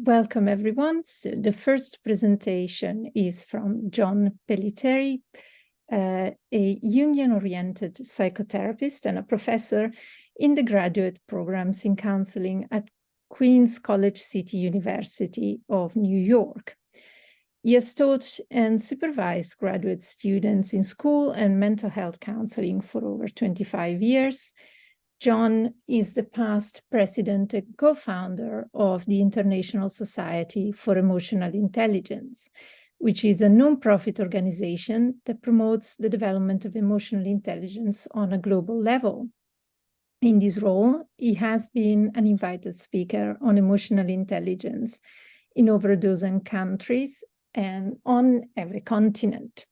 Welcome, everyone. So the first presentation is from John Pellitteri, a Jungian-oriented psychotherapist and a professor in the graduate programs in counseling at Queens College City University of New York. He has taught and supervised graduate students in school and mental health counseling for over 25 years. John is the past president and co-founder of the International Society for Emotional Intelligence, which is a non-profit organization that promotes the development of emotional intelligence on a global level. In this role, he has been an invited speaker on emotional intelligence in over a dozen countries and on every continent.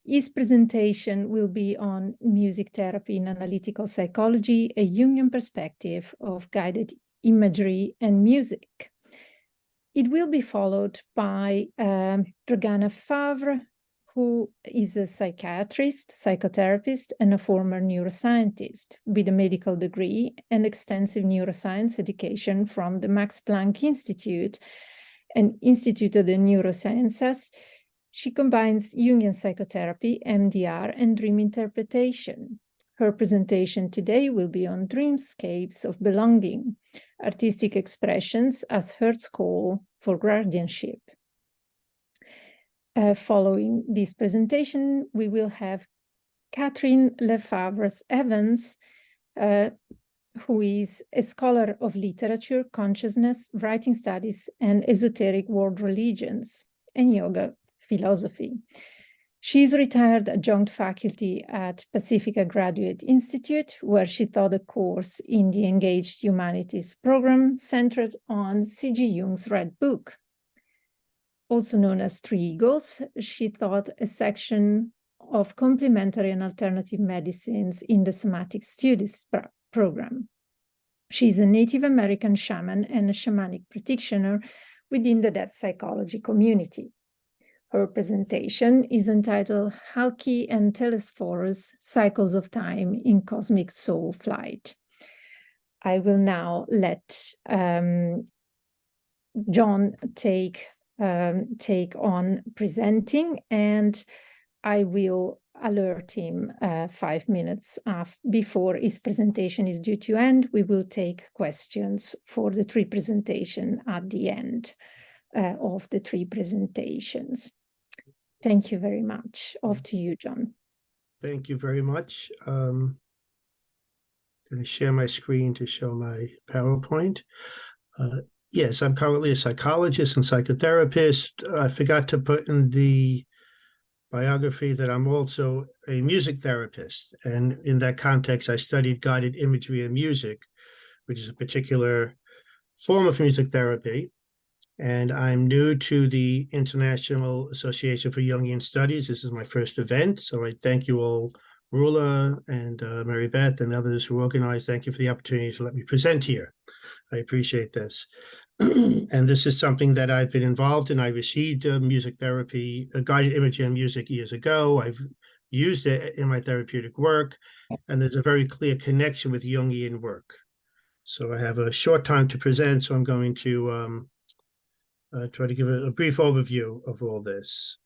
His presentation will be on music therapy in analytical psychology, a Jungian perspective of guided imagery and music. It will be followed by Dragana Favre, who is a psychiatrist, psychotherapist, and a former neuroscientist with a medical degree and extensive neuroscience education from the Max Planck Institute and Institute of the Neurosciences. She combines Jungian psychotherapy, MDR, and dream interpretation. Her presentation today will be on Dreamscapes of Belonging, artistic expressions as Heart's Call for Guardianship. Following this presentation, we will have Kathryn LaFevers Evans, who is a scholar of literature, consciousness, writing studies, and esoteric world religions and yoga philosophy. She is retired adjunct faculty at Pacifica Graduate Institute, where she taught a course in the Engaged Humanities program centered on C.G. Jung's Red Book. Also known as Three Eagles, she taught a section of complementary and alternative medicines in the Somatic Studies program. She is a Native American shaman and a shamanic practitioner within the depth psychology community. Her presentation is entitled Halki and Telesphorus, Cycles of Time in Cosmic Soul Flight. I will now let John take on presenting, and I will alert him 5 minutes before his presentation is due to end. We will take questions for the three presentations at the end of the three presentations. Thank you very much. Off to you, John. Thank you very much. I'm going to share my screen to show my PowerPoint. Yes, I'm currently a psychologist and psychotherapist. I forgot to put in the biography that I'm also a music therapist. And in that context, I studied guided imagery and music, which is a particular form of music therapy. And I'm new to the International Association for Jungian Studies. This is my first event. So I thank you all, Rula and Mary Beth and others who organized. Thank you for the opportunity to let me present here. I appreciate this. And this is something that I've been involved in. I received music therapy, guided imagery and music years ago. I've used it in my therapeutic work, and there's a very clear connection with Jungian work. So I have a short time to present, so I'm going to try to give a brief overview of all this.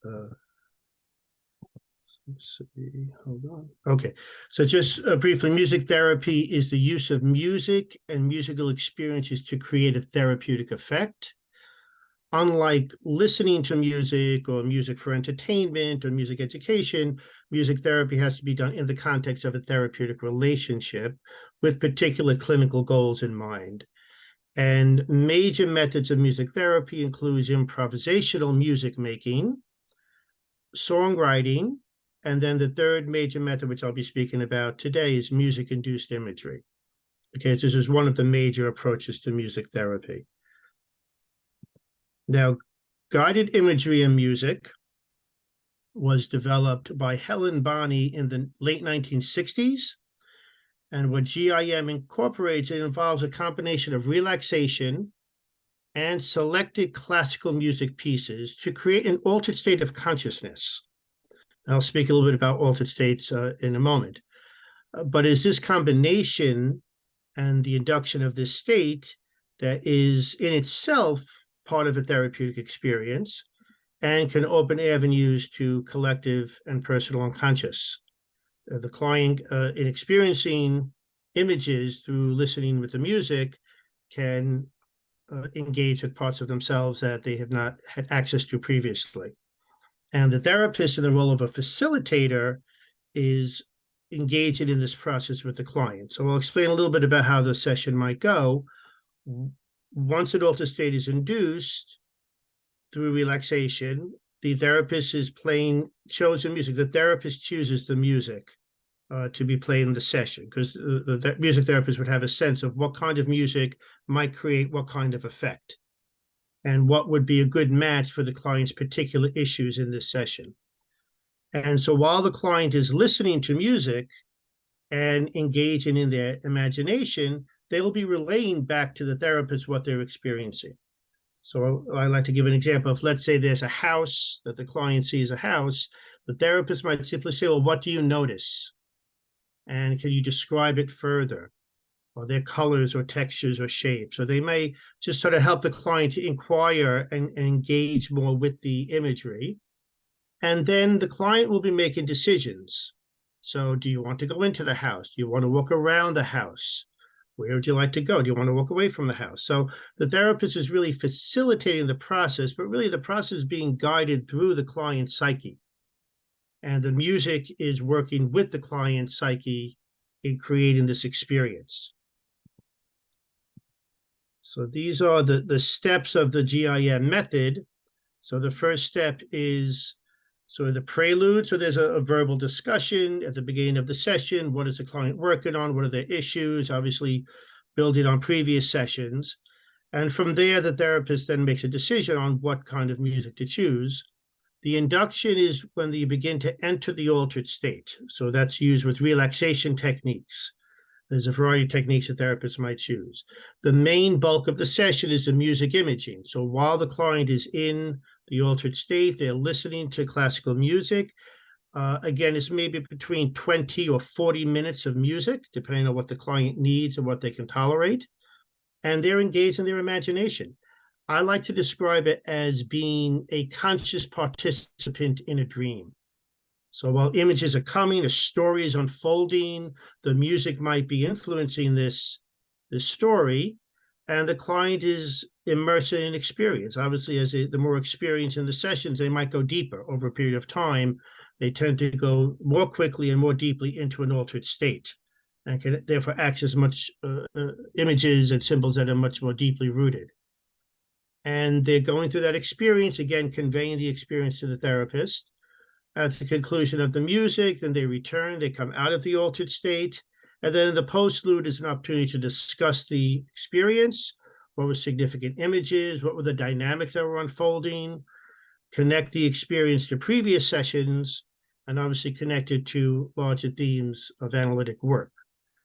Let's see, hold on. Okay, so just briefly, music therapy is the use of music and musical experiences to create a therapeutic effect. Unlike listening to music or music for entertainment or music education, music therapy has to be done in the context of a therapeutic relationship with particular clinical goals in mind. And major methods of music therapy includes improvisational music making, songwriting, and then the third major method, which I'll be speaking about today, is music-induced imagery. Okay, so this is one of the major approaches to music therapy. Now, guided imagery and music was developed by Helen Bonney in the late 1960s. And what GIM incorporates, it involves a combination of relaxation and selected classical music pieces to create an altered state of consciousness. And I'll speak a little bit about altered states in a moment. But it's this combination and the induction of this state that is in itself part of a therapeutic experience and can open avenues to collective and personal unconscious. The client, in experiencing images through listening with the music, can engage with parts of themselves that they have not had access to previously. And the therapist, in the role of a facilitator, is engaging in this process with the client. So I'll explain a little bit about how the session might go. Once an altered state is induced through relaxation, the therapist is playing chosen music. The therapist chooses the music to be played in the session, because the music therapist would have a sense of what kind of music might create what kind of effect and what would be a good match for the client's particular issues in this session. And so while the client is listening to music and engaging in their imagination, they will be relaying back to the therapist what they're experiencing. So I like to give an example. If, let's say, there's a house that the client sees a house, the therapist might simply say, well, what do you notice? And can you describe it further? Or their colors or textures or shapes? Or they may just sort of help the client to inquire and engage more with the imagery. And then the client will be making decisions. So do you want to go into the house? Do you want to walk around the house? Where would you like to go? Do you want to walk away from the house? So the therapist is really facilitating the process, but really the process is being guided through the client's psyche. And the music is working with the client's psyche in creating this experience. So these are the steps of the GIM method. So the first step is sort of the prelude. So there's a verbal discussion at the beginning of the session. What is the client working on? What are their issues? Obviously, building on previous sessions. And from there, the therapist then makes a decision on what kind of music to choose. The induction is when you begin to enter the altered state. So that's used with relaxation techniques. There's a variety of techniques that therapists might choose. The main bulk of the session is the music imaging. So while the client is in the altered state, they're listening to classical music. Again, it's maybe between 20 or 40 minutes of music, depending on what the client needs and what they can tolerate. And they're engaged in their imagination. I like to describe it as being a conscious participant in a dream. So while images are coming, a story is unfolding, the music might be influencing this story, and the client is immersed in experience. Obviously, as the more experience in the sessions, they might go deeper over a period of time. They tend to go more quickly and more deeply into an altered state, and can therefore access much images and symbols that are much more deeply rooted. And they're going through that experience, again, conveying the experience to the therapist. At the conclusion of the music, then they return, they come out of the altered state. And then the postlude is an opportunity to discuss the experience, what were significant images, what were the dynamics that were unfolding, connect the experience to previous sessions, and obviously connect it to larger themes of analytic work.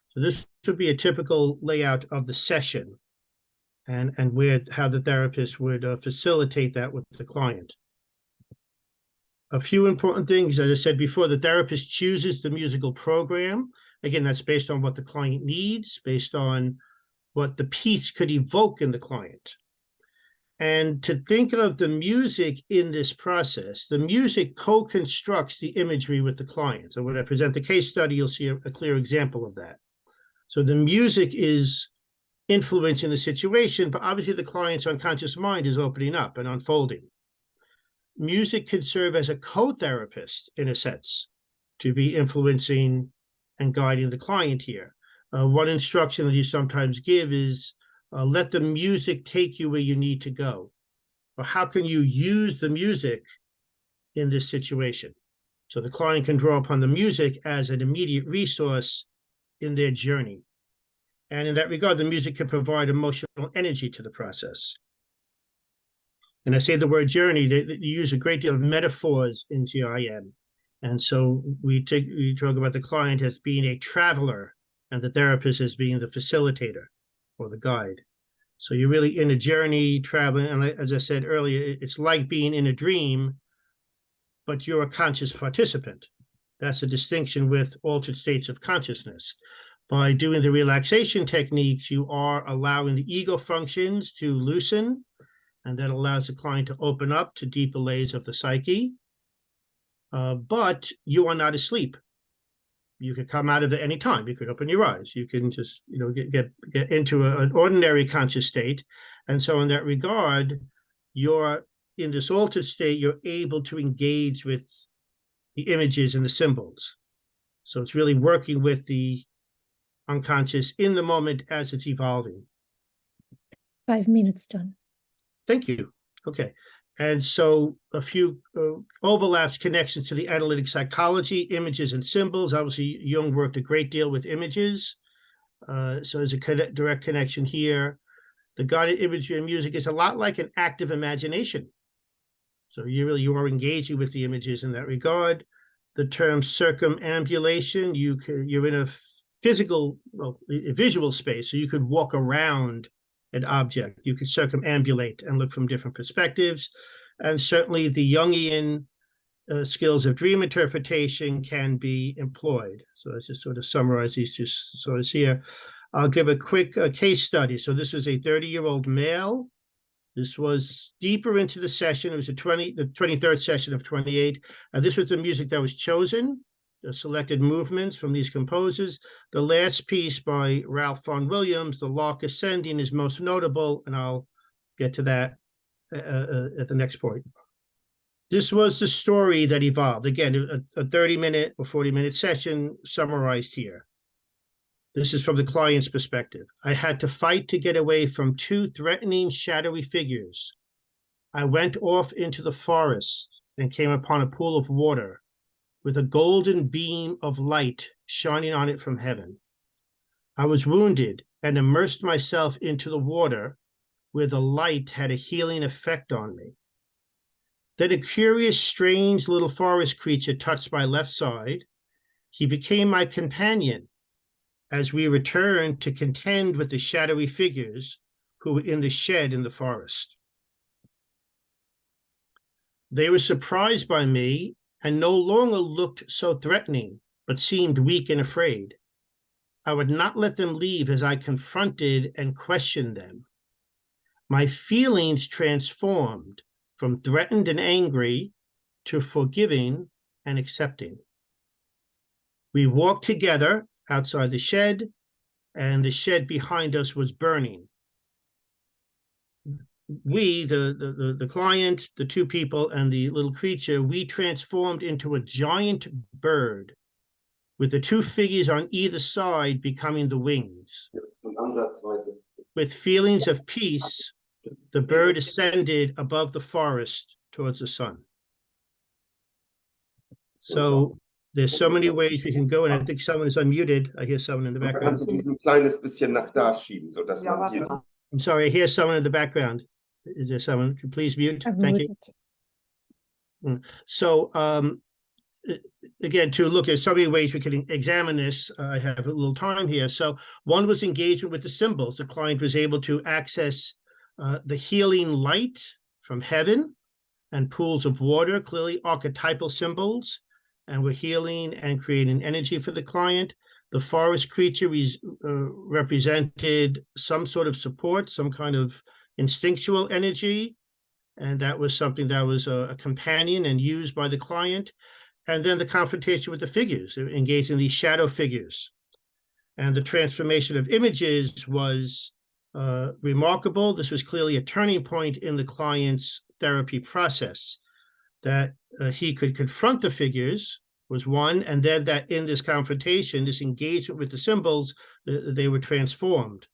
So this would be a typical layout of the session and how the therapist would facilitate that with the client. A few important things, as I said before, the therapist chooses the musical program. Again, that's based on what the client needs, based on what the piece could evoke in the client. And to think of the music in this process, the music co-constructs the imagery with the client. So when I present the case study, you'll see a clear example of that. So the music is influencing the situation, but obviously the client's unconscious mind is opening up and unfolding. Music could serve as a co-therapist, in a sense, to be influencing and guiding the client here. One instruction that you sometimes give is, let the music take you where you need to go. Or how can you use the music in this situation? So the client can draw upon the music as an immediate resource in their journey. And in that regard, the music can provide emotional energy to the process. And I say the word journey, they use a great deal of metaphors in GIM. And so we talk about the client as being a traveler and the therapist as being the facilitator or the guide. So you're really in a journey, traveling. And as I said earlier, it's like being in a dream, but you're a conscious participant. That's a distinction with altered states of consciousness. By doing the relaxation techniques, you are allowing the ego functions to loosen, and that allows the client to open up to deeper layers of the psyche. But you are not asleep. You could come out of it any time. You could open your eyes. You can just, get into an ordinary conscious state. And so in that regard, you're in this altered state, you're able to engage with the images and the symbols. So it's really working with the unconscious in the moment as it's evolving. 5 minutes, John. Thank you. Okay. And so a few overlaps, connections to the analytic psychology, images and symbols. Obviously, Jung worked a great deal with images. So there's a direct connection here. The guided imagery and music is a lot like an active imagination. So you are engaging with the images in that regard. The term circumambulation, you're in a a visual space, so you could walk around an object. You could circumambulate and look from different perspectives. And certainly the Jungian skills of dream interpretation can be employed. So let's just sort of summarize these two sorts here. I'll give a quick case study. So this was a 30-year-old male. This was deeper into the session. It was the 23rd session of 28. This was the music that was chosen, the selected movements from these composers. The last piece by Ralph Vaughan Williams, The Lark Ascending, is most notable, and I'll get to that at the next point. This was the story that evolved. Again, a 30-minute or 40-minute session summarized here. This is from the client's perspective. I had to fight to get away from two threatening, shadowy figures. I went off into the forest and came upon a pool of water with a golden beam of light shining on it from heaven. I was wounded and immersed myself into the water where the light had a healing effect on me. Then a curious, strange little forest creature touched my left side. He became my companion as we returned to contend with the shadowy figures who were in the shed in the forest. They were surprised by me and no longer looked so threatening, but seemed weak and afraid. I would not let them leave as I confronted and questioned them. My feelings transformed from threatened and angry to forgiving and accepting. We walked together outside the shed, and the shed behind us was burning. We, the client, the two people, and the little creature, we transformed into a giant bird with the two figures on either side becoming the wings. With feelings of peace, the bird ascended above the forest towards the sun. So there's so many ways we can go, and I think someone is unmuted. I hear someone in the background. I'm sorry, I hear someone in the background. Is there someone? Please mute. Thank you. So again, to look at so many ways we can examine this, I have a little time here. So one was engagement with the symbols. The client was able to access the healing light from heaven and pools of water, clearly archetypal symbols, and we're healing and creating energy for the client. The forest creature represented some sort of support, some kind of instinctual energy, and that was something that was a companion and used by the client. And then the confrontation with the figures, engaging these shadow figures. And the transformation of images was remarkable. This was clearly a turning point in the client's therapy process, that he could confront the figures was one, and then that in this confrontation, this engagement with the symbols, they were transformed.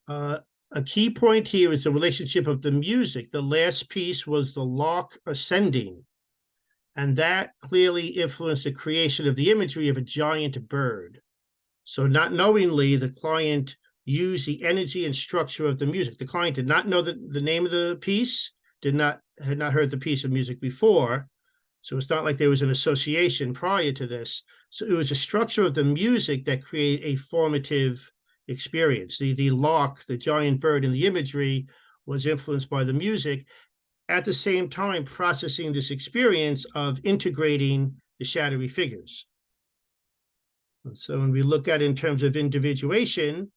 A key point here is the relationship of the music. The last piece was the lark ascending, and that clearly influenced the creation of the imagery of a giant bird. So not knowingly, the client used the energy and structure of the music. The client did not know the name of the piece, had not heard the piece of music before. So it's not like there was an association prior to this. So it was a structure of the music that created a formative experience. The lark, the giant bird in the imagery, was influenced by the music, at the same time processing this experience of integrating the shadowy figures. So when we look at in terms of individuation,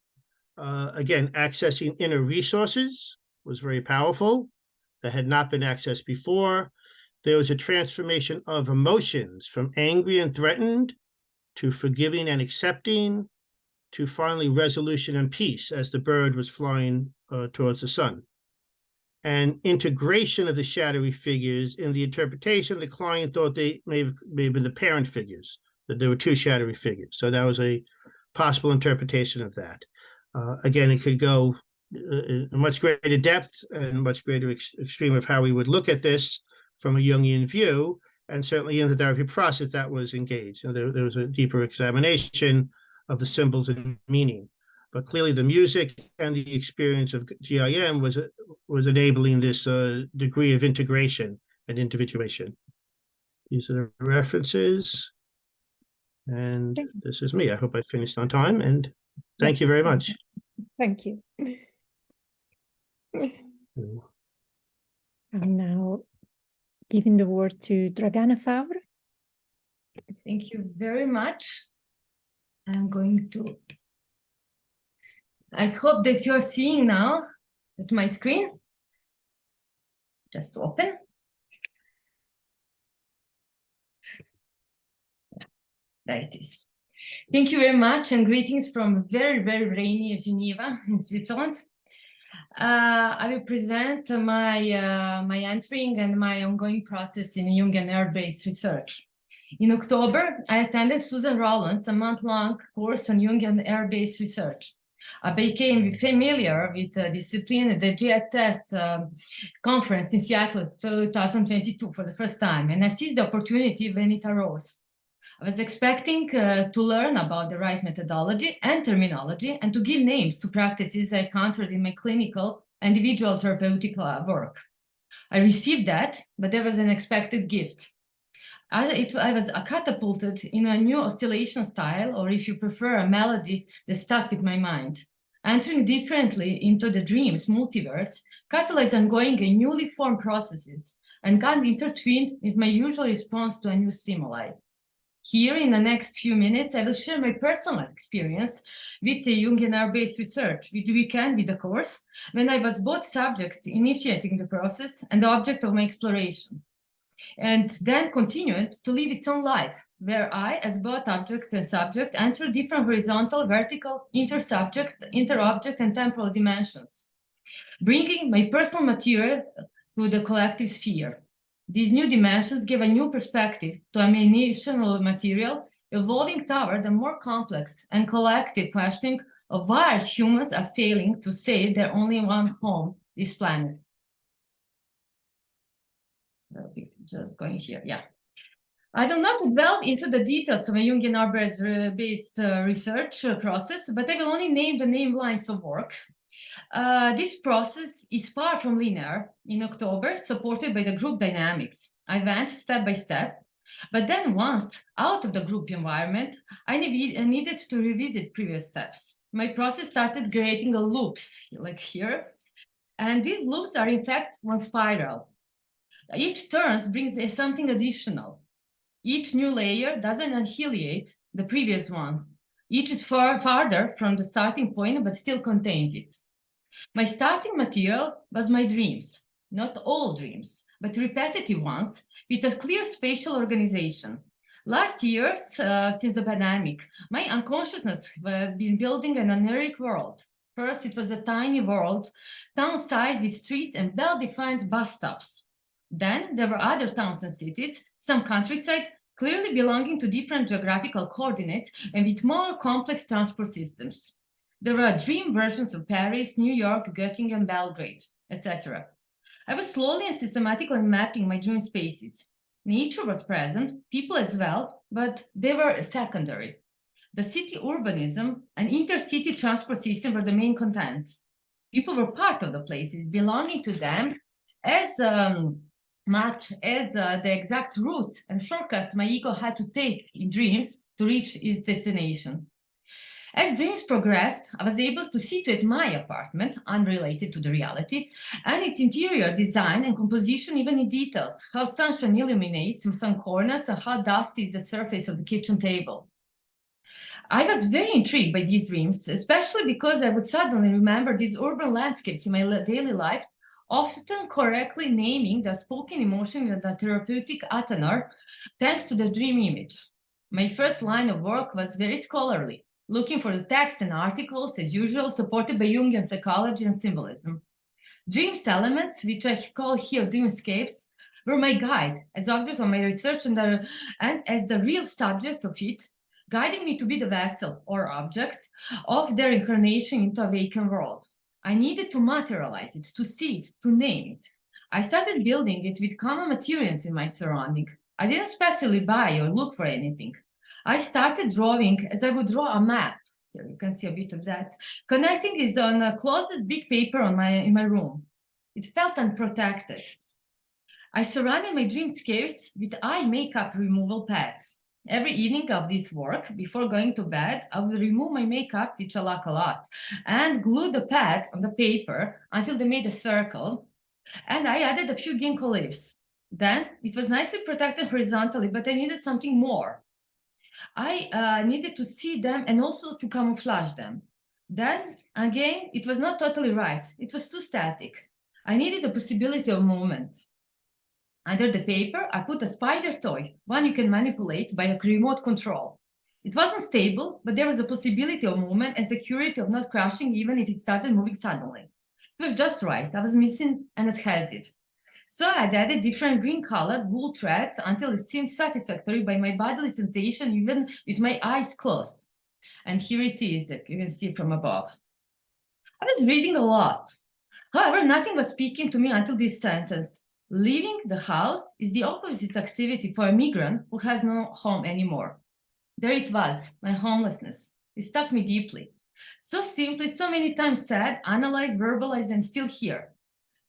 again, accessing inner resources was very powerful. That had not been accessed before. There was a transformation of emotions from angry and threatened to forgiving and accepting to finally resolution and peace as the bird was flying towards the sun. And integration of the shadowy figures in the interpretation, the client thought they may have been the parent figures, that there were two shadowy figures. So that was a possible interpretation of that. Again, it could go a much greater depth and much greater extreme of how we would look at this from a Jungian view, and certainly in the therapy process that was engaged. So there was a deeper examination of the symbols and meaning. But clearly the music and the experience of GIM was enabling this degree of integration and individuation. These are the references. And this is me. I hope I finished on time, and thank you very much. Thank you. I'm now giving the word to Dragana Favre. Thank you very much. I'm going to... I hope that you're seeing now at my screen. Just open. There it is. Thank you very much, and greetings from very, very rainy Geneva in Switzerland. I will present my entering and my ongoing process in Jungian air-based research. In October, I attended Susan Rowland's a month-long course on Jungian air-based research. I became familiar with the discipline at the JSS conference in Seattle 2022 for the first time, and I seized the opportunity when it arose. I was expecting to learn about the right methodology and terminology and to give names to practices I encountered in my clinical individual therapeutic work. I received that, but there was an unexpected gift. I was catapulted in a new oscillation style, or if you prefer, a melody that stuck with my mind. Entering differently into the dreams multiverse catalyzed ongoing and newly formed processes and got intertwined with my usual response to a new stimuli. Here, in the next few minutes, I will share my personal experience with the Jungian air-based research, which began with the course, when I was both subject initiating the process and the object of my exploration, and then continued to live its own life, where I, as both object and subject, enter different horizontal, vertical, intersubject, interobject, and temporal dimensions, bringing my personal material to the collective sphere. These new dimensions give a new perspective to my initial material, evolving toward a more complex and collective questioning of why humans are failing to save their only one home, this planet. Just going here, yeah. I do not delve into the details of a Jungian air-based research process, but I will only name the name lines of work. This process is far from linear. In October, supported by the group dynamics, I went step by step, but then once out of the group environment, I needed to revisit previous steps. My process started creating loops, like here, and these loops are in fact one spiral. Each turn brings something additional. Each new layer doesn't annihilate the previous one. Each is farther from the starting point, but still contains it. My starting material was my dreams, not all dreams, but repetitive ones with a clear spatial organization. Last year, since the pandemic, my unconsciousness had been building an aneric world. First, it was a tiny world, town-sized with streets and well-defined bus stops. Then there were other towns and cities, some countryside, clearly belonging to different geographical coordinates and with more complex transport systems. There were dream versions of Paris, New York, Göttingen, Belgrade, etc. I was slowly and systematically mapping my dream spaces. Nature was present, people as well, but they were secondary. The city urbanism and intercity transport system were the main contents. People were part of the places, belonging to them as much as the exact routes and shortcuts my ego had to take in dreams to reach its destination. As dreams progressed, I was able to situate my apartment, unrelated to the reality, and its interior design and composition even in details, how sunshine illuminates some corners and how dusty is the surface of the kitchen table. I was very intrigued by these dreams, especially because I would suddenly remember these urban landscapes in my daily life, often correctly naming the spoken emotion in the therapeutic attenor, thanks to the dream image. My first line of work was very scholarly, looking for the text and articles, as usual, supported by Jungian psychology and symbolism. Dreams elements, which I call here dreamscapes, were my guide as object of my research and as the real subject of it, guiding me to be the vessel or object of their incarnation into a vacant world. I needed to materialize it, to see it, to name it. I started building it with common materials in my surrounding. I didn't specially buy or look for anything. I started drawing as I would draw a map. Here you can see a bit of that. Connecting is on the closest big paper in my room. It felt unprotected. I surrounded my dreamscapes with eye makeup removal pads. Every evening of this work, before going to bed, I would remove my makeup, which I like a lot, and glue the pad on the paper until they made a circle. And I added a few ginkgo leaves. Then it was nicely protected horizontally, but I needed something more. I needed to see them and also to camouflage them. Then, again, it was not totally right. It was too static. I needed the possibility of movement. Under the paper, I put a spider toy, one you can manipulate by a remote control. It wasn't stable, but there was a possibility of movement and security of not crashing even if it started moving suddenly. It was just right. I was missing an adhesive. So I added different green-colored wool threads until it seemed satisfactory by my bodily sensation, even with my eyes closed. And here it is, you can see from above. I was reading a lot. However, nothing was speaking to me until this sentence. Leaving the house is the opposite activity for a migrant who has no home anymore. There it was, my homelessness. It struck me deeply. So simply, so many times said, analyzed, verbalized, and still here.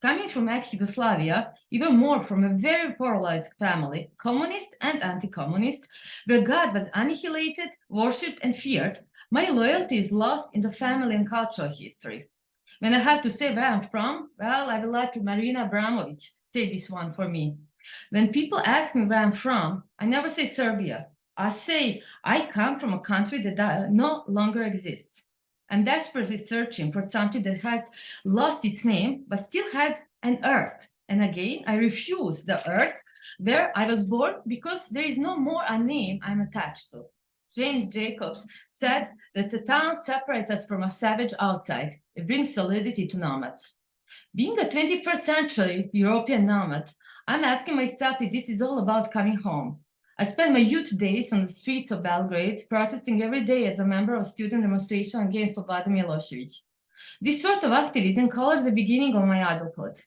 Coming from ex-Yugoslavia, even more from a very polarized family, communist and anti-communist, where God was annihilated, worshipped, and feared, my loyalty is lost in the family and cultural history. When I have to say where I'm from, well, I will let Marina Abramovic say this one for me. When people ask me where I'm from, I never say Serbia. I say I come from a country that no longer exists. I'm desperately searching for something that has lost its name, but still had an earth. And again, I refuse the earth where I was born because there is no more a name I'm attached to. Jane Jacobs said that the town separates us from a savage outside. It brings solidity to nomads. Being a 21st century European nomad, I'm asking myself if this is all about coming home. I spent my youth days on the streets of Belgrade, protesting every day as a member of a student demonstration against Slobodan Milosevic. This sort of activism colored the beginning of my adulthood.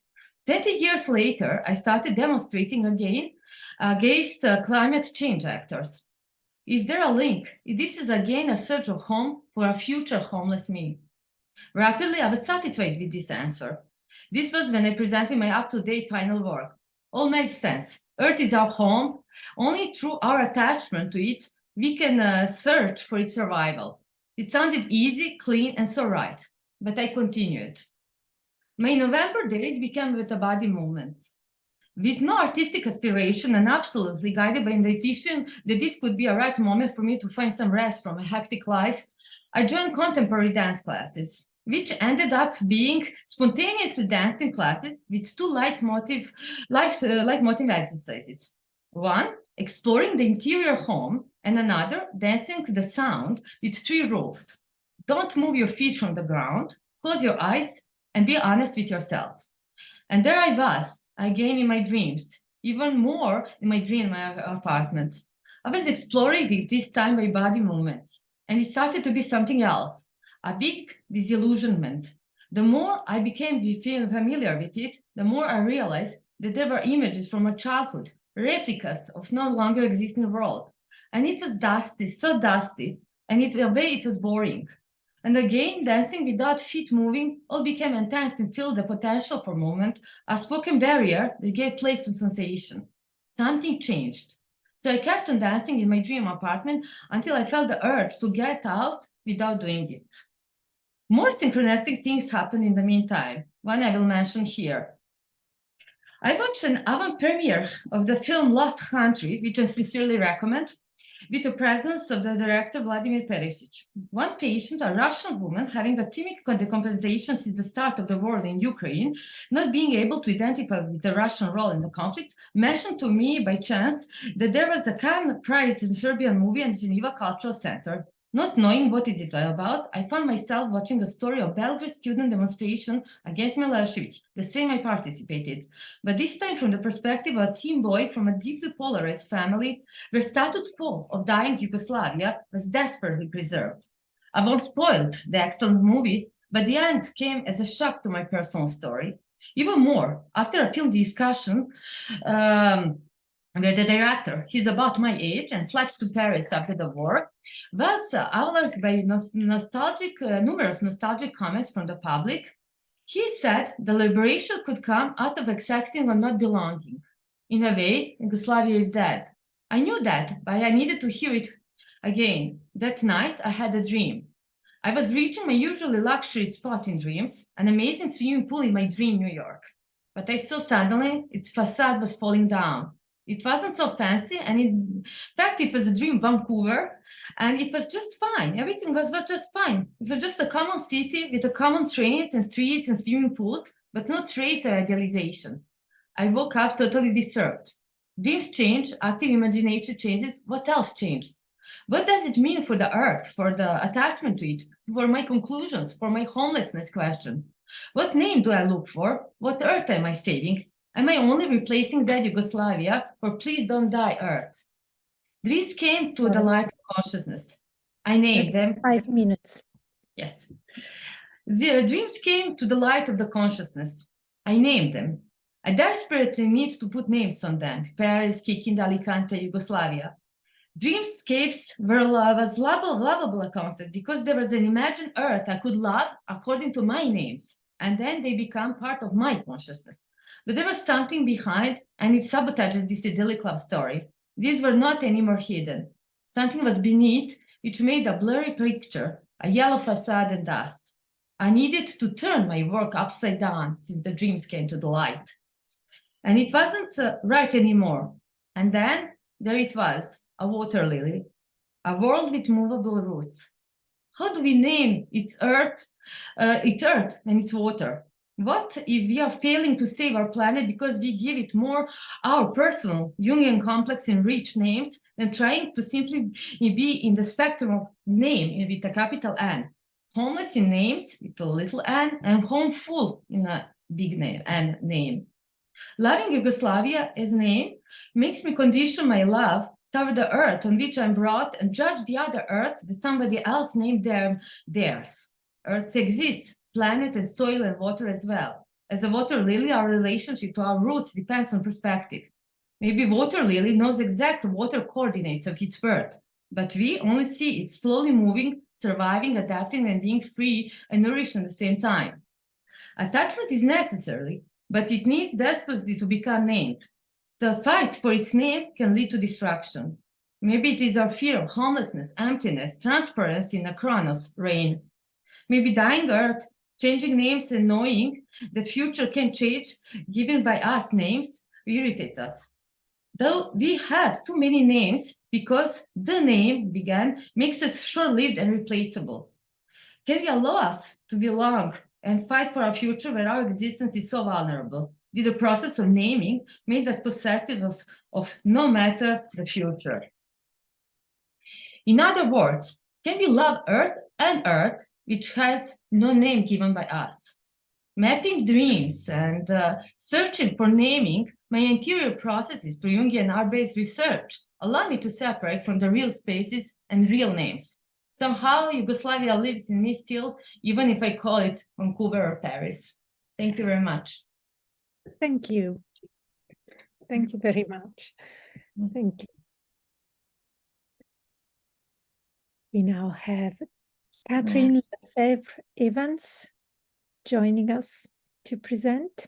20 years later, I started demonstrating again against climate change actors. Is there a link? This is again a search of home for a future homeless me. Rapidly, I was satisfied with this answer. This was when I presented my up-to-date final work. All made sense. Earth is our home. Only through our attachment to it, we can search for its survival. It sounded easy, clean, and so right. But I continued. My November days became with body movements. With no artistic aspiration and absolutely guided by intuition that this could be a right moment for me to find some rest from a hectic life, I joined contemporary dance classes, which ended up being spontaneously dancing classes with two leitmotif exercises. One, exploring the interior home, and another, dancing the sound with 3 rules. Don't move your feet from the ground, close your eyes, and be honest with yourself. And there I was, again in my dreams, even more in my dream in my apartment. I was exploring it this time by body movements, and it started to be something else, a big disillusionment. The more I became familiar with it, the more I realized that there were images from my childhood, replicas of no longer existing world. And it was dusty, so dusty, and in a way it was boring. And again, dancing without feet moving all became intense and filled the potential for movement, a spoken barrier that gave place to sensation. Something changed. So I kept on dancing in my dream apartment until I felt the urge to get out without doing it. More synchronistic things happened in the meantime. One I will mention here. I watched an avant premiere of the film Lost Country, which I sincerely recommend. with the presence of the director Vladimir Perisic. One patient, a Russian woman having a thymic decompensation since the start of the war in Ukraine, not being able to identify with the Russian role in the conflict, mentioned to me by chance that there was a Cannes prized Serbian movie in Geneva Cultural Center. Not knowing what is it about, I found myself watching a story of Belgrade student demonstration against Milosevic, the same I participated, but this time from the perspective of a teen boy from a deeply polarized family where status quo of dying Yugoslavia was desperately preserved. I won't spoil the excellent movie, but the end came as a shock to my personal story. Even more, after a film discussion, where the director, he's about my age and fled to Paris after the war, was outlined by numerous nostalgic comments from the public. He said the liberation could come out of accepting or not belonging. In a way, Yugoslavia is dead. I knew that, but I needed to hear it again. That night, I had a dream. I was reaching my usually luxury spot in dreams, an amazing swimming pool in my dream New York. But I saw suddenly its facade was falling down. It wasn't so fancy, and in fact, it was a dream Vancouver, and it was just fine. Everything was just fine. It was just a common city with the common trains and streets and swimming pools, but no trace of idealization. I woke up totally disturbed. Dreams change, active imagination changes. What else changed? What does it mean for the earth, for the attachment to it, for my conclusions, for my homelessness question? What name do I look for? What earth am I saving? Am I only replacing dead Yugoslavia, or please don't die, Earth? Dreams came to the light of consciousness. I named them. 5 minutes. Yes. The dreams came to the light of the consciousness. I named them. I desperately need to put names on them. Paris, Kikinda, Alicante, Yugoslavia. Dreamscapes was a lovable concept because there was an imagined Earth I could love according to my names, and then they become part of my consciousness. But there was something behind, and it sabotages this idyllic love story. These were not anymore hidden. Something was beneath, which made a blurry picture, a yellow facade and dust. I needed to turn my work upside down since the dreams came to the light. And it wasn't right anymore. And then there it was, a water lily, a world with movable roots. How do we name its earth and its water? What if we are failing to save our planet because we give it more our personal, Jungian complex and rich names than trying to simply be in the spectrum of name with a capital N? Homeless in names with a little n, and homeful in a big name, N name. Loving Yugoslavia as name makes me condition my love toward the earth on which I'm brought and judge the other earths that somebody else named theirs. Earth exists. Planet and soil and water as well. As a water lily, our relationship to our roots depends on perspective. Maybe water lily knows exact water coordinates of its birth, but we only see it slowly moving, surviving, adapting, and being free and nourished at the same time. Attachment is necessary, but it needs desperately to become named. The fight for its name can lead to destruction. Maybe it is our fear of homelessness, emptiness, transparency in a chronos reign. Maybe dying earth, changing names and knowing that future can change, given by us names, irritate us. Though we have too many names because the name began makes us short-lived and replaceable. Can we allow us to belong and fight for a future where our existence is so vulnerable? Did the process of naming make us possessive of no matter the future? In other words, can we love Earth and Earth which has no name given by us? Mapping dreams and searching for naming my interior processes through Jungian art-based research allow me to separate from the real spaces and real names. Somehow Yugoslavia lives in me still, even if I call it Vancouver or Paris. Thank you very much. Thank you. Thank you very much. Thank you. We now have Kathryn LaFevers Evans joining us to present.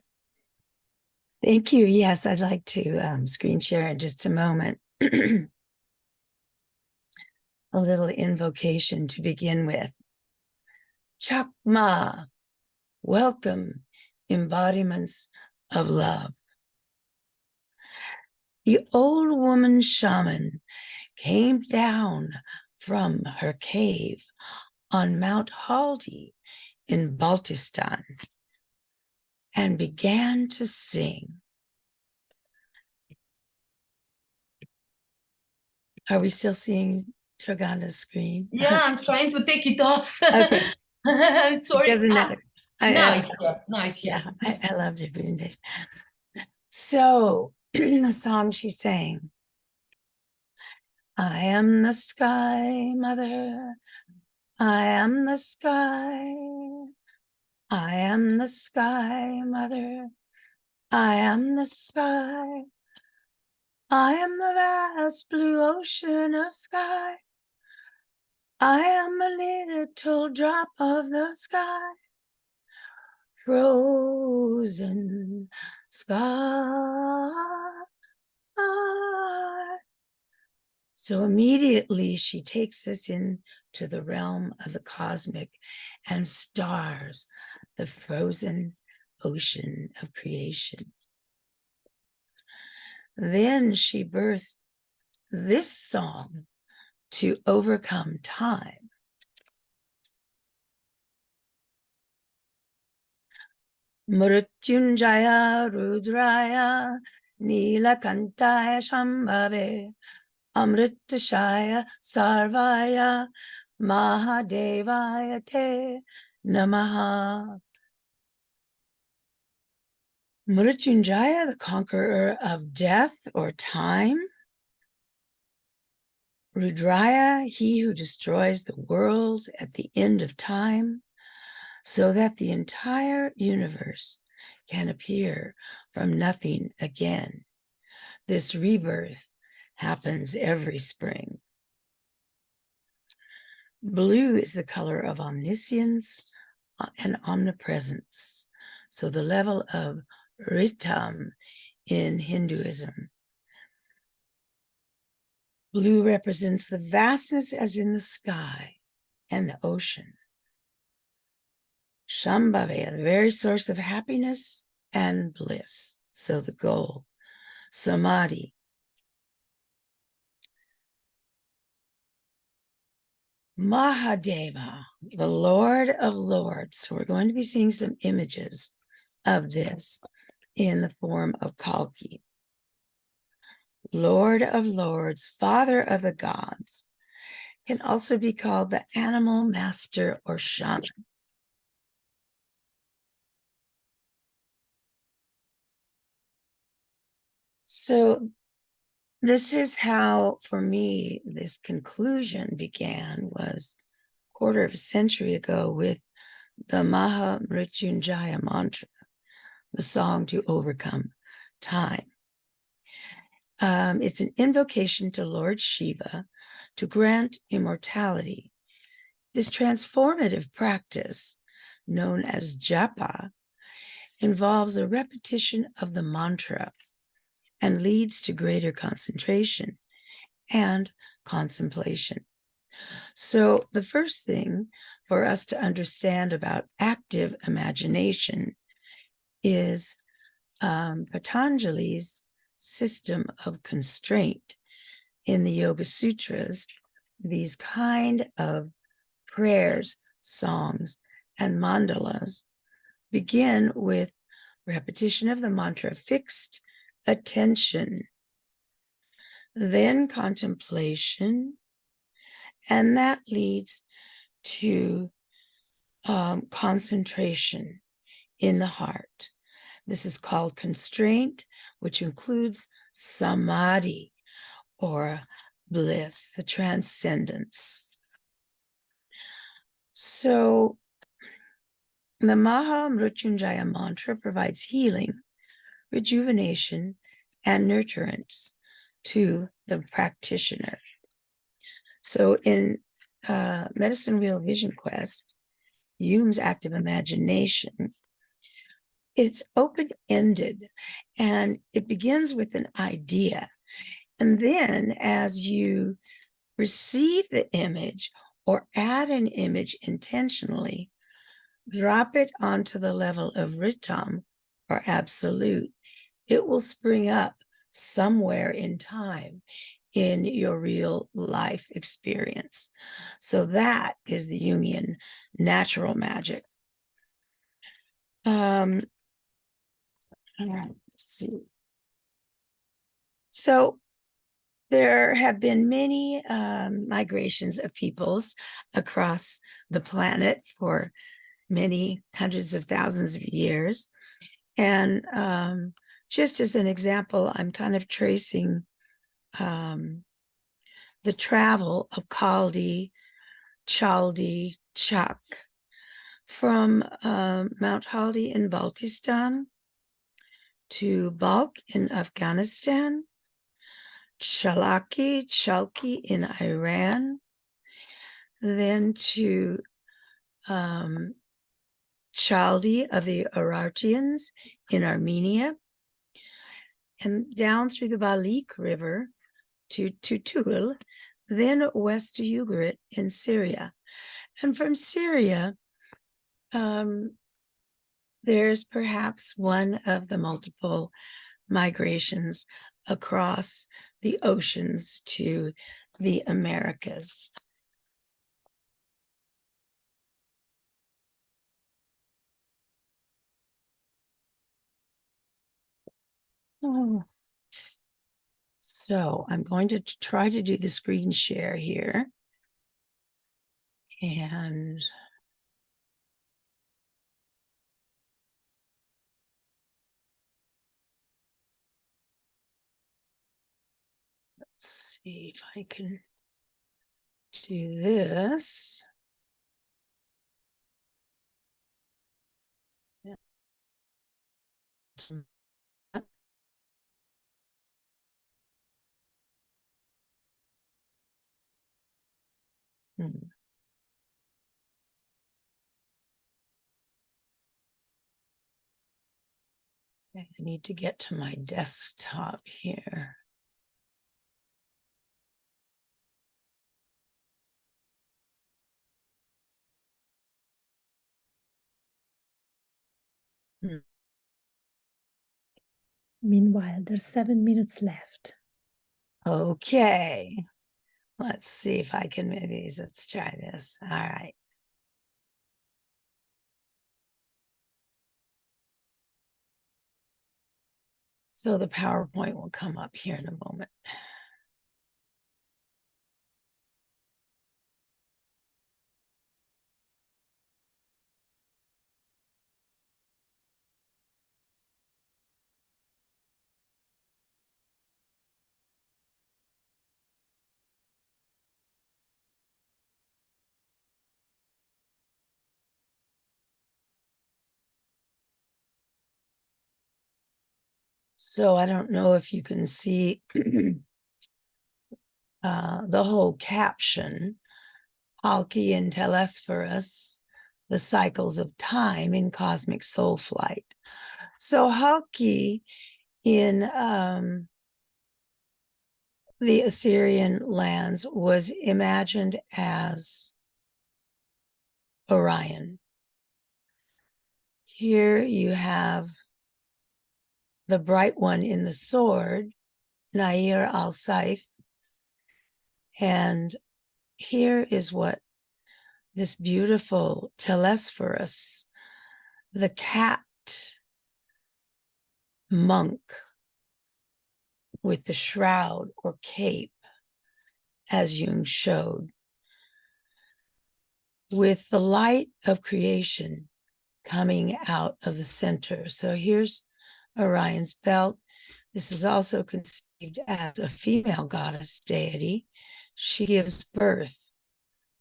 Thank you. Yes, I'd like to screen share in just a moment. A little invocation to begin with. Chakma, welcome, embodiments of love. The old woman shaman came down from her cave on Mount Halki in Baltistan and began to sing. Are we still seeing Dragana's screen? Yeah, I'm trying to take it off. Okay. I'm sorry. It doesn't matter. Now it's here. Now it's here. Yeah, I loved your presentation. So the song she sang, I am the sky, mother. I am the sky. I am the sky, mother. I am the sky. I am the vast blue ocean of sky. I am a little drop of the sky. Frozen sky. So immediately she takes us into the realm of the cosmic and stars, the frozen ocean of creation. Then she birthed this song to overcome time. Mrityunjaya Rudraya Nilakantaya Shambhave Amritashaya Sarvaya Mahadevaya Te Namaha. Mrityunjaya, the conqueror of death or time. Rudraya, he who destroys the worlds at the end of time, so that the entire universe can appear from nothing again. This rebirth happens every spring. Blue is the color of omniscience and omnipresence. So the level of Ritam in Hinduism. Blue represents the vastness as in the sky and the ocean. Shambhave, the very source of happiness and bliss. So the goal. Samadhi. Mahadeva, the Lord of Lords. So we're going to be seeing some images of this in the form of Halki. Lord of Lords, Father of the Gods, can also be called the animal master or shaman. So this is how, for me, this conclusion began, was a quarter of a century ago with the Maha Mrityunjaya mantra, the song to overcome time. It's an invocation to Lord Shiva to grant immortality. This transformative practice, known as japa, involves a repetition of the mantra and leads to greater concentration and contemplation. So the first thing for us to understand about active imagination is Patanjali's system of constraint in the Yoga Sutras. These kind of prayers, songs, and mandalas begin with repetition of the mantra, fixed attention, then contemplation, and that leads to concentration in the heart. This is called constraint, which includes samadhi, or bliss, the transcendence. So the Maha Mrityunjaya mantra provides healing, rejuvenation, and nurturance to the practitioner. So in Medicine Wheel Vision Quest, Jung's active imagination, it's open-ended, and it begins with an idea. And then as you receive the image or add an image intentionally, drop it onto the level of Ritam, or absolute, it will spring up somewhere in time in your real life experience. So that is the Jungian natural magic. Let's see. So there have been many migrations of peoples across the planet for many hundreds of thousands of years. And just as an example, I'm kind of tracing the travel of Chaldi, Chak from Mount Haldi in Baltistan to Balkh in Afghanistan, Chalki in Iran, then to Chaldi of the Urartians in Armenia, and down through the Balik River to Tutul, then west to Ugarit in Syria. And from Syria, there's perhaps one of the multiple migrations across the oceans to the Americas. Oh. So I'm going to try to do the screen share here. And let's see if I can do this. Yeah. I need to get to my desktop here. Meanwhile, there's 7 minutes left. Okay. Let's see if I can move these. Let's try this. All right. So the PowerPoint will come up here in a moment. So I don't know if you can see the whole caption, Halki and Telesphorus, the cycles of time in cosmic soul flight. So Halki in the Assyrian lands was imagined as Orion. Here you have the bright one in the sword, Nair al-Saif. And here is what this beautiful Telesphorus, the cat monk with the shroud or cape, as Jung showed, with the light of creation coming out of the center. So here's Orion's belt. This is also conceived as a female goddess deity. She gives birth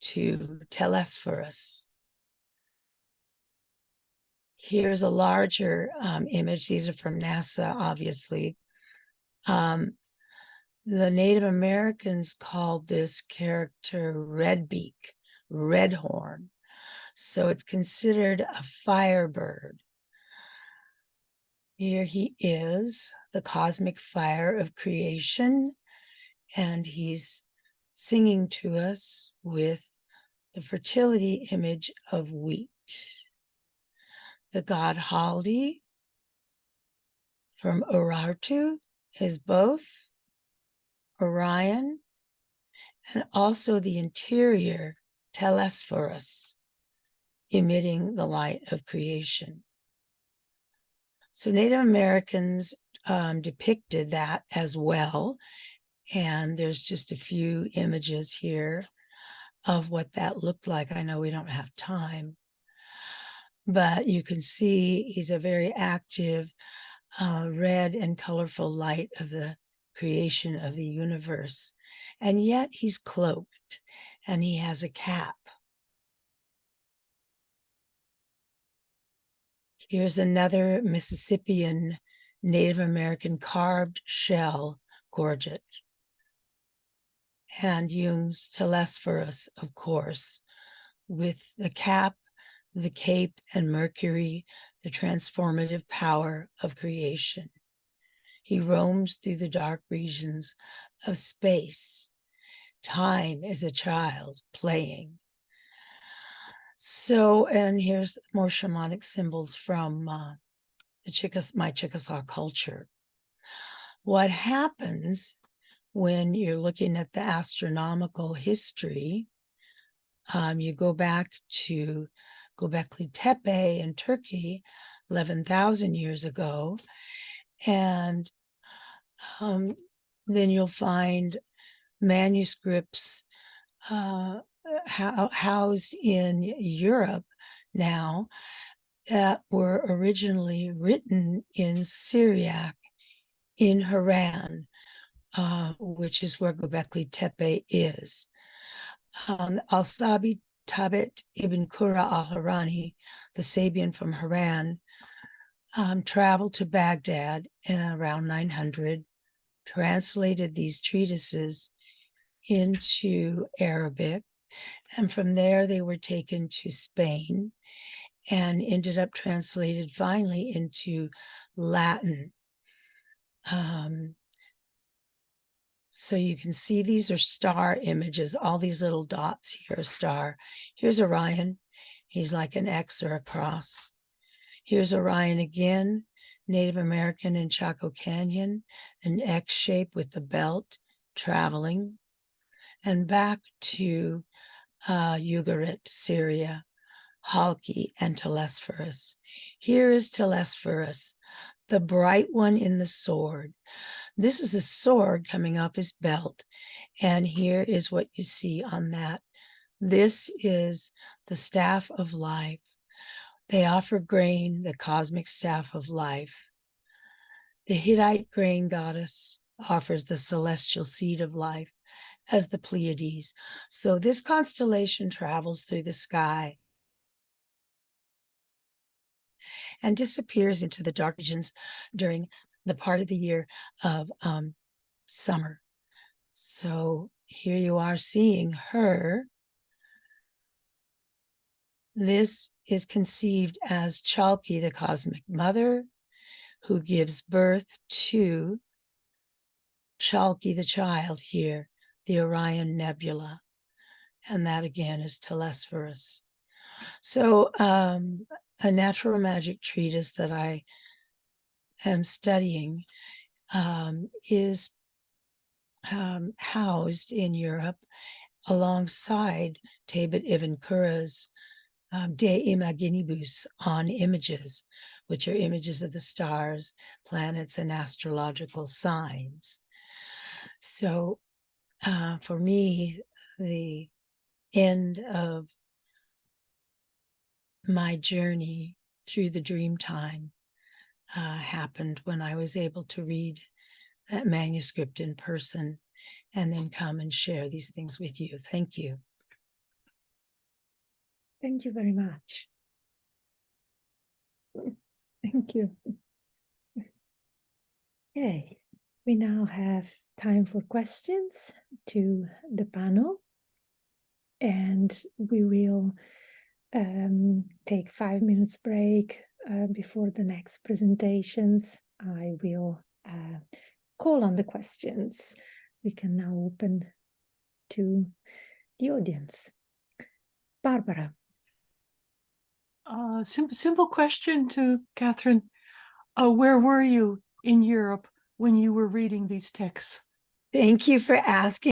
to Telesphorus. Here's a larger image. These are from NASA, obviously. The Native Americans called this character Redbeak, Redhorn. So it's considered a firebird. Here he is, the cosmic fire of creation, and he's singing to us with the fertility image of wheat. The god Haldi from Urartu is both Orion, and also the interior Telesphorus, emitting the light of creation. So Native Americans depicted that as well. And there's just a few images here of what that looked like. I know we don't have time, but you can see he's a very active, red and colorful light of the creation of the universe. And yet he's cloaked and he has a cap. Here's another Mississippian Native American carved shell gorget. And Jung's Telesphorus, of course, with the cap, the cape, and Mercury, the transformative power of creation. He roams through the dark regions of space, time as a child playing. So, and here's more shamanic symbols from my Chickasaw culture. What happens when you're looking at the astronomical history, you go back to Göbekli Tepe in Turkey 11,000 years ago, and then you'll find manuscripts housed in Europe now that were originally written in Syriac in Haran, which is where Göbekli Tepe is. Al-Sabi Tabet ibn Qura al-Harani, the Sabian from Haran, traveled to Baghdad in around 900, translated these treatises into Arabic, and from there they were taken to Spain and ended up translated finally into Latin. So you can see these are star images. All these little dots here are star. Here's Orion. He's like an X or a cross. Here's Orion again, Native American in Chaco Canyon, an X shape with the belt traveling. And back to Ugarit, Syria, Halki, and Telesphorus. Here is Telesphorus, the bright one in the sword. This is a sword coming off his belt, and here is what you see on that. This is the staff of life. They offer grain, the cosmic staff of life. The Hittite grain goddess offers the celestial seed of life as the Pleiades. So this constellation travels through the sky and disappears into the dark regions during the part of the year of summer. So here you are seeing her. This is conceived as Chalki, the cosmic mother, who gives birth to Chalki, the child here, the Orion Nebula. And that again is Telesphorus. So a natural magic treatise that I am studying is housed in Europe alongside Tabet Ibn Qura's De Imaginibus on images, which are images of the stars, planets, and astrological signs. So for me, the end of my journey through the dream time happened when I was able to read that manuscript in person and then come and share these things with you. Thank you. Thank you very much. Thank you. Okay, we now have time for questions to the panel, and we will take 5 minutes break before the next presentations. I will call on the questions. We can now open to the audience. Barbara. Simple question to Kathryn. Where were you in Europe when you were reading these texts? Thank you for asking.